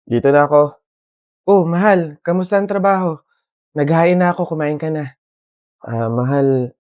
Dito na ako. Oh, mahal, kamusta ang trabaho? Naghahain na ako, kumain ka na. Mahal,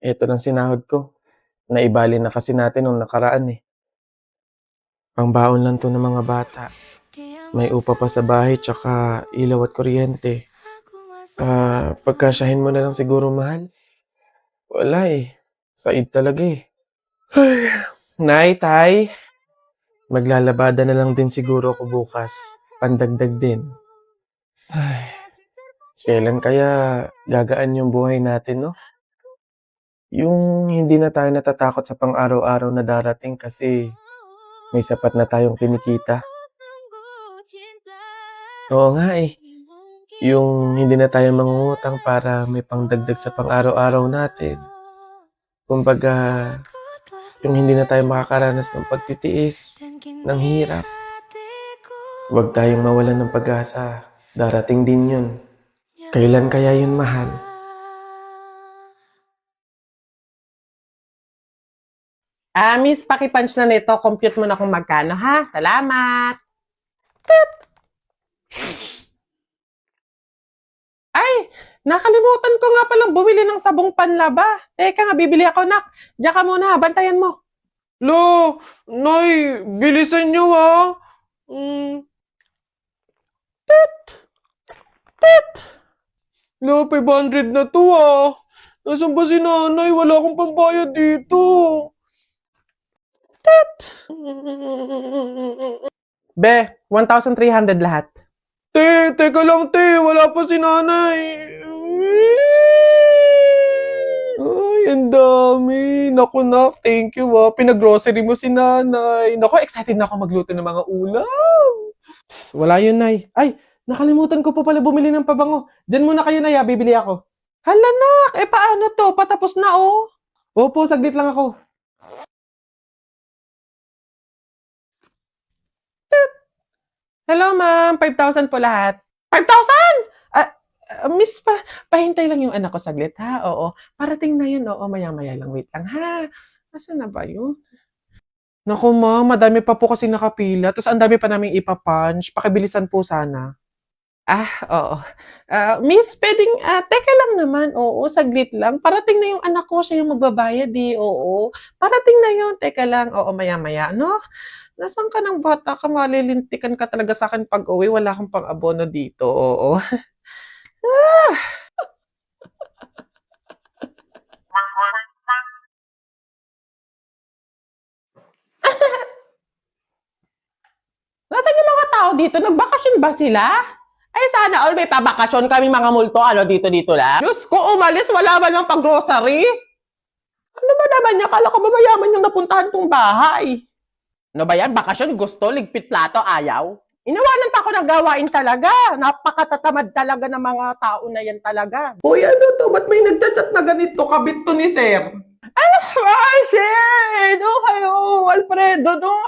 eto lang sinahod ko. Naibali na kasi natin nung nakaraan eh. Pangbaon lang 'to ng mga bata. May upa pa sa bahay tsaka ilaw at kuryente. Pagkasyahin mo na lang siguro, mahal. Wala eh. Said talaga eh. Ay, Nay, Tay, maglalabada na lang din siguro ako bukas. Pandagdag din. Ay, kailan kaya gagaan yung buhay natin, no? Yung hindi na tayo natatakot sa pang-araw-araw na darating kasi may sapat na tayong kinikita. Oo nga eh, yung hindi na tayo mangungutang para may pangdagdag sa pang-araw-araw natin. Kumbaga, yung hindi na tayo makakaranas ng pagtitiis, ng hirap. Huwag tayong mawalan ng pag-asa. Darating din yun. Kailan kaya yun, mahal? Miss, paki-punch na nito. Compute mo na kung magkano, ha? Salamat. Ay, nakalimutan ko nga palang bumili ng sabong panlaba. Teka nga, bibili ako, nak. Diyan ka muna, bantayan mo. Lo, Nay, bilisan nyo, ha? Mm, Lo, 500 na to, Nasaan ba si nanay? Wala akong pambayad dito. Be, 1,300 lahat. Teka lang, wala pa si nanay. Ay, ang dami. Naku, nak, thank you, Pinag-grocery mo si nanay. Naku, excited na ako magluto ng mga ulam. Wala yun, nay. Ay, nakalimutan ko pa pala bumili ng pabango. Diyan muna kayo, nay, bibili ako. Hala, nak, paano to? Patapos na, oh. Opo, saglit lang ako. Hello, ma'am. 5,000 po lahat. 5,000? Miss, pahintay lang yung anak ko saglit, ha? Oo. Parating na yun, oo. Maya-maya lang. Wait lang, ha? Nasaan na ba yun? Naku, ma'am. Madami pa po kasi nakapila. Tapos ang dami pa namin ipapunch. Pakibilisan po sana. Oo. Miss, pwedeng, teka lang naman. Oo, saglit lang. Parating na yung anak ko. Siya yung magbabayad, eh. Oo. Parating na yun. Teka lang. Oo, maya-maya. No? Nasaan ka ng bata ka? Malilintikan ka talaga sa akin pag uwi. Wala akong pang-abono dito. Oo. Nasaan yung mga tao dito? Nagbakasyon ba sila? Ay, sana all may pabakasyon kami mga multo. Ano, dito lang? Diyos ko, umalis. Wala ba ng pag-grocery? Ano ba naman niya? Kala ko ba mayaman yung napuntahan kong bahay? Ano ba yan? Bakasyon? Gusto? Ligpit plato? Ayaw? Inawanan pa ako ng gawain talaga. Napakatatamad talaga ng mga tao na yan talaga. Uy, ano to? Ba't may nagchat-chat na ganito? Kabit to ni Sir. Ay, shit! Okay, Alfredo, no?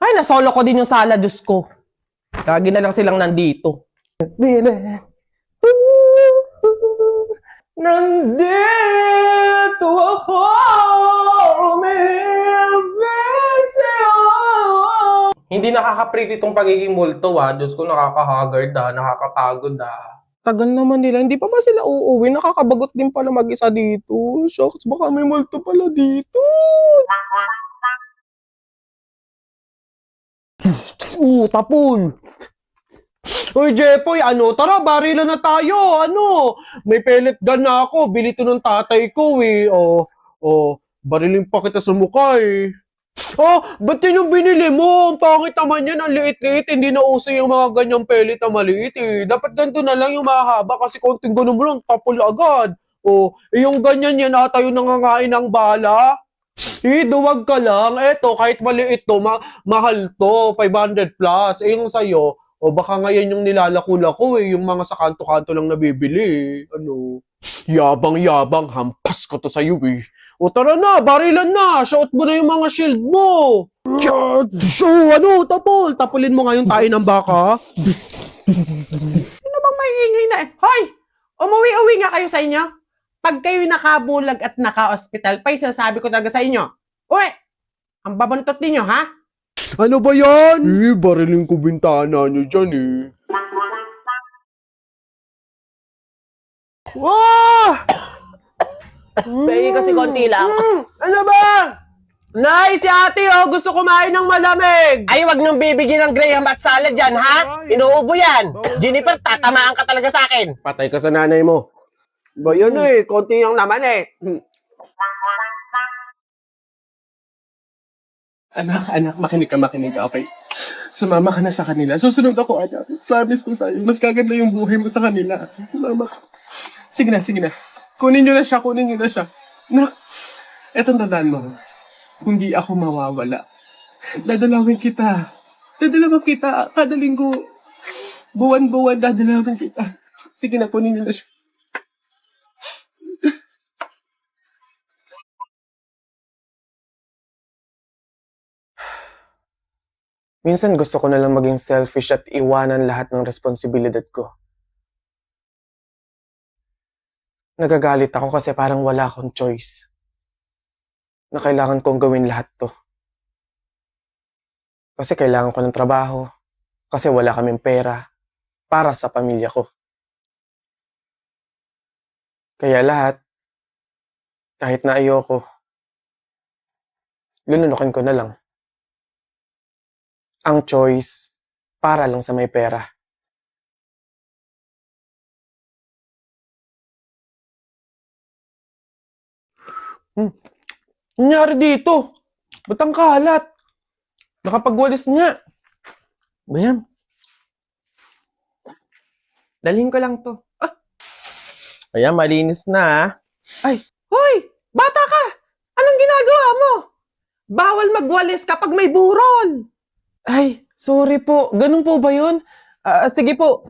Ay, nasolo ko din yung sala, Diyos ko. Lagi na lang silang nandito. Nandito ako, umibig sa'yo. Hindi nakaka-pretty itong pagiging multo, Diyos ko, nakaka-haggard, nakakapagod, Tagal naman nila. Hindi pa ba sila uuwi? Nakakabagot din pala mag-isa dito. Shucks, baka may multo pala dito. Tapon. Uy, Jepoy, tara, barilan na tayo, may pellet gun na ako, bili to ng tatay ko, barilin pa kita sa mukha, ba't yun yung binili mo? Ang pangit naman yan, ang liit-liit, hindi na uso yung mga ganyang pellet na maliit, Dapat ganito na lang yung mahaba, kasi konting ganun mo lang, tapol agad. Yung ganyan yan, ata yung nangangain ng bala. Duwag ka lang. Eto, kahit maliit to, mahal to, 500 plus. Yung sa'yo, baka ngayon yung nilalako-lako yung mga sa kanto-kanto lang nabibili. Yabang-yabang, hampas ko to sa'yo tara na, barilan na, shot mo na yung mga shield mo. Tapulin mo ngayon tayo ng baka. Sino bang maingay na Hoy, umuwi-uwi nga kayo sa inyo. Pag kayo nakabulag at naka-hospital, pa sasabi ko talaga sa inyo, uy, ang babantot ninyo, ha? Ano ba yan? Barilin ko bintana nyo dyan Wow! Pwede kasi konti lang. Ano ba? Nay, si ate gusto kumain ng malamig. Ay, wag nang bibigyan ng graham at salad yan, ha? Inuubo yan. Jennifer, tatamaan ka talaga sa akin. Patay ka sa nanay mo. Ba yan konti lang naman Anak, makinig ka, okay? Sumama ka na sa kanila. Susunod ako, anak. Promise ko sa'yo, mas gaganda yung buhay mo sa kanila. Sumama ka. Sige na. Kunin nyo na siya. Nak, etong tandaan mo. Hindi ako mawawala. Dadalawin kita. Kada linggo. Buwan-buwan, dadalawin kita. Sige na, kunin nyo na siya. Minsan gusto ko na lang maging selfish at iwanan lahat ng responsibilidad ko. Nagagalit ako kasi parang wala akong choice. Na kailangan kong gawin lahat to. Kasi kailangan ko ng trabaho. Kasi wala kaming pera para sa pamilya ko. Kaya lahat, kahit na ayoko, lununukin ko na lang. Ang choice para lang sa may pera. Nangyari dito? Ba't ang kalat? Nakapagwalis nga. Bayan. Dalhin ko lang to. Ayan, malinis na. Ay, hoy! Bata ka! Anong ginagawa mo? Bawal magwalis kapag may burol. Ay, sorry po. Ganun po ba yun? Sige po.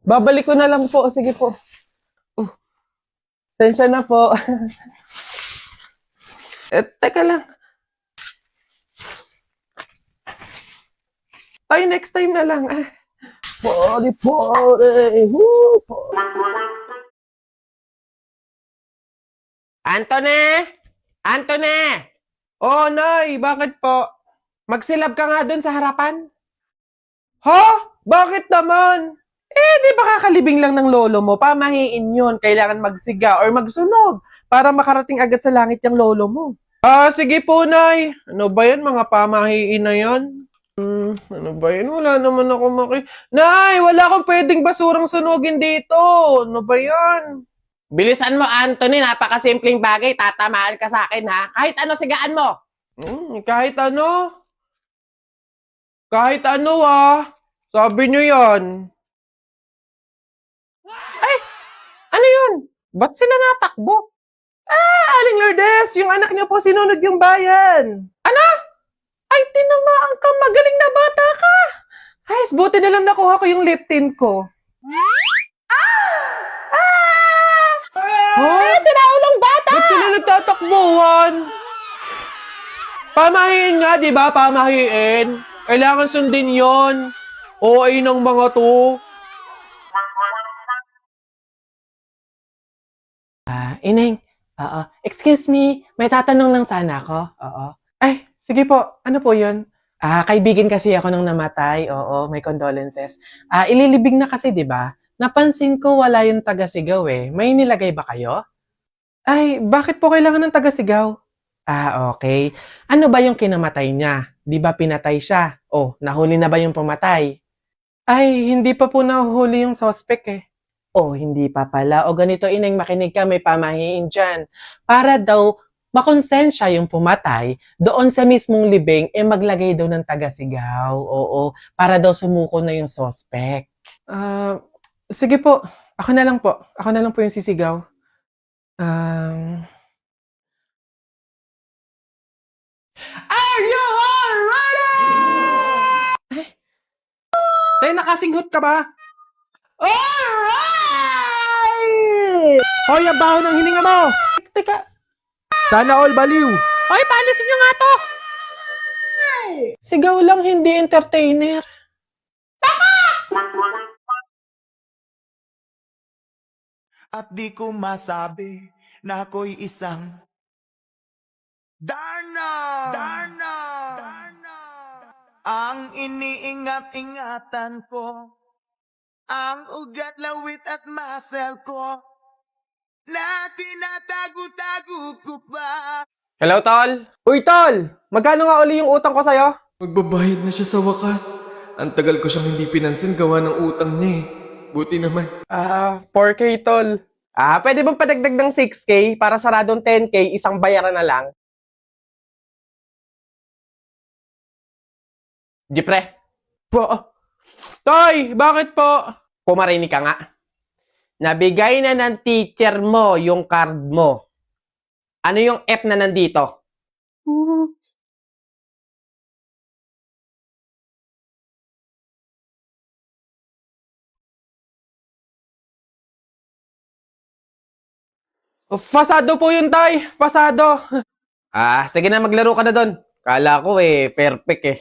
Babalik ko na lang po. Sige po. Tensya na po. Teka lang. Tayo next time na lang. Pare. Antone! Oh, Nay, bakit po? Magsilab ka nga dun sa harapan. Ha? Bakit naman? Di ba kakalibing lang ng lolo mo? Pamahiin yun. Kailangan magsiga or magsunog para makarating agad sa langit yung lolo mo. Sige po, Nay. Ano ba yan? Mga pamahiin na yan? Ano ba yan? Wala naman ako Nay, wala akong pwedeng basurang sunugin dito. Ano ba yan? Bilisan mo, Anthony. Napakasimpleng bagay. Tatamaan ka sa akin, ha? Kahit ano, sigaan mo. Kahit ano. Kahit ano, Sabi nyo yan. Ano yun? Ba't sila natakbo? Aling Lourdes, yung anak niyo po sinunod yung bayan. Ay, tinamaan ka. Magaling na bata ka. Ay, buti na lang nakuha ko yung lip tint ko. Ay, sinaulong bata. Ba't sila nagtatakbuhan? Pamahiin nga, di ba? Pamahiin. Kailangan sundin yon. OA ng mga to. Ineng, excuse me, may tatanong lang sana ako. Oo. Ay, sige po. Ano po yun? Kaibigan kasi ako nung namatay. Oo, may condolences. Ililibing na kasi, di ba? Napansin ko wala yung taga-sigaw eh. May nilagay ba kayo? Ay, bakit po kailangan ng taga-sigaw? Okay. Ano ba yung kinamatay niya? Di ba pinatay siya? Oh, nahuli na ba yung pumatay? Ay, hindi pa po nahuhuli yung suspect eh. Oh, hindi pa pala. O ganito, Ineng, makinig ka, may pamahiin dyan. Para daw makonsensya yung pumatay, doon sa mismong libing, maglagay daw ng taga-sigaw. Oo, para daw sumuko na yung suspect. Sige po. Ako na lang po. Ako na lang po yung sisigaw. Are you all ready? Tay, nakasinghot ka ba? Alright! Hoy, ang baho ng hininga mo! Teka, Sana all baliw! hoy, paalisin nyo nga to! Sigaw lang, hindi entertainer. At di ko masabi na ako'y isang Darna! Darna! Darna! Ang iniingat-ingatan ko, ang ugat, lawit at muscle ko, na tinatago-tago ko pa. Hello, Tol? Uy, Tol! Magkano nga uli yung utang ko sa'yo? Magbabayad na siya sa wakas. Ang tagal ko siyang hindi pinansin gawa ng utang niya eh. Buti naman. 4K, Tol. Pwede bang padagdag ng 6K para saradong 10K, isang bayaran na lang? Jipre. Po. Toy, bakit po? Pumarinig ka nga. Nabigay na ng teacher mo yung card mo. Ano yung F na nandito? Pasado po yun, Tay. Pasado. Sige na, maglaro ka na doon. Kala ko perfect eh.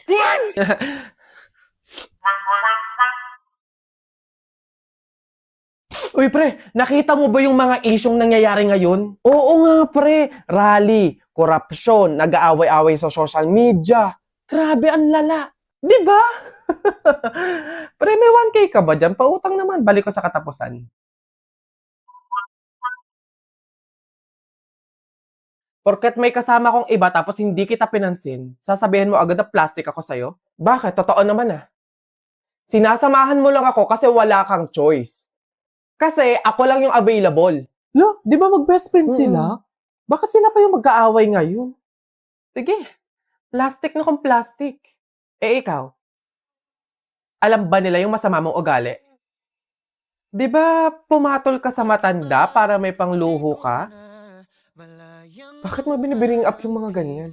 Uy, pre, nakita mo ba yung mga isyong nangyayari ngayon? Oo nga, pre. Rally, korupsyon, nag-aaway-away sa social media. Grabe, ang lala. Di ba? Pre, may 1K ka ba dyan? Pautang naman. Balik ko sa katapusan. Porket may kasama kong iba tapos hindi kita pinansin, sasabihin mo agad na plastic ako sa'yo? Bakit? Totoo naman Sinasamahan mo lang ako kasi wala kang choice. Kasi ako lang yung available. Lo, di ba mag-best friend sila? Bakit sila pa yung mag-aaway ngayon? Sige, plastic na kung plastic. Ikaw, alam ba nila yung masama mong ugali? Di ba pumatol ka sa matanda para may pangluho ka? Bakit mo binibiring up yung mga ganyan?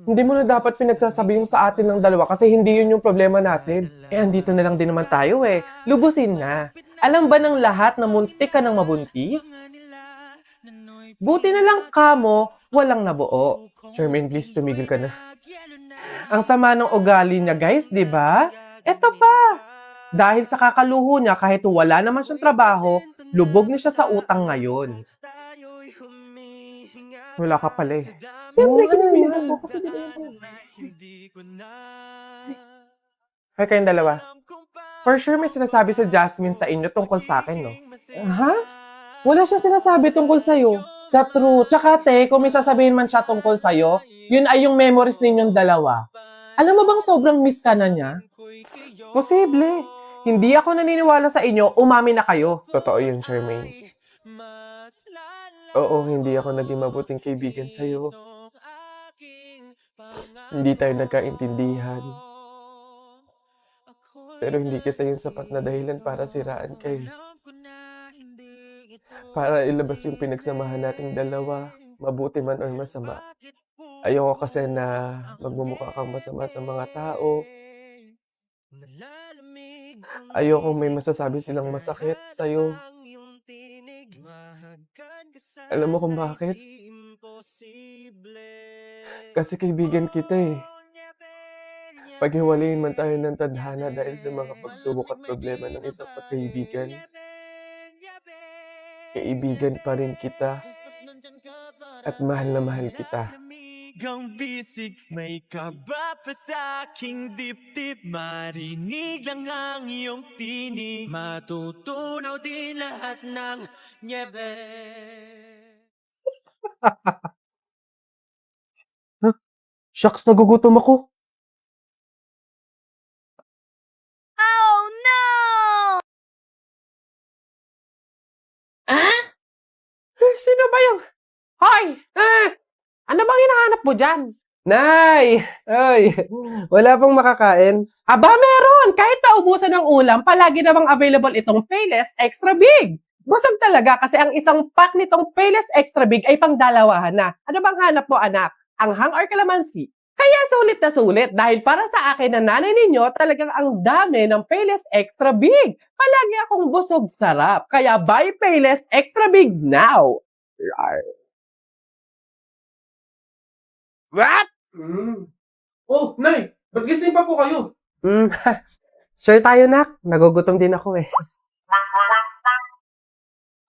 Hindi mo na dapat pinagsasabi yung sa atin ng dalawa kasi hindi yun yung problema natin. Andito na lang din naman tayo Lubusin na. Alam ba ng lahat na muntik ka ng mabuntis? Buti na lang kamo, walang nabuo. Charmaine, please, tumigil ka na. Ang sama ng ugali niya, guys, di ba? Eto pa. Dahil sa kakaluho niya, kahit wala naman siyang trabaho, lubog na siya sa utang ngayon. Wala ka pala Siyempre, kinilihan ko kasi Hay kayong dalawa. For sure may sinasabi sa Jasmine sa inyo tungkol sa akin, no? Ha? Wala siya sinasabi tungkol sa'yo. Sa true. Tsaka kung may sasabihin man siya tungkol sa'yo, yun ay yung memories ninyong dalawa. Alam mo bang sobrang miss ka na niya? Posible. Hindi ako naniniwala sa inyo, umami na kayo. Totoo yun, Charmaine. Oo, hindi ako naging mabuting kaibigan sa'yo. Hindi tayo nagkaintindihan. Pero hindi kasi yung sapat na dahilan para siraan kayo. Para ilabas yung pinagsamahan nating dalawa, mabuti man o masama. Ayoko kasi na magmumukha kang masama sa mga tao. Ayoko may masasabi silang masakit sa'yo. Alam mo kung bakit? Kasi kaibigan kita Paghiwalayin man tayo ng tadhana dahil sa mga pagsubok at problema ng isang pagkaibigan, kaibigan pa rin kita at mahal na mahal kita. Ang bisig, may kaba pa sa aking dibdib. Marinig lang ang iyong tinig, matutunaw din lahat ng nyebe. Shucks, nagugutom ako. Sino ba yung... Hoy! Ano bang hinahanap mo dyan? Nay! Ay, wala pang makakain. Aba, meron! Kahit naubusan ng ulam, palagi namang available itong Payless Extra Big. Busog talaga kasi ang isang pack nitong Payless Extra Big ay pangdalawahan na. Ano bang hanap mo, anak? Anghang or kalamansi? Kaya sulit na sulit dahil para sa akin na nanay ninyo, talagang ang dami ng Payless Extra Big. Palagi akong busog sarap. Kaya buy Payless Extra Big now! Rar. What? Oh, Nay! Ba't gising pa po kayo? Sure tayo, nak. Nagugutom din ako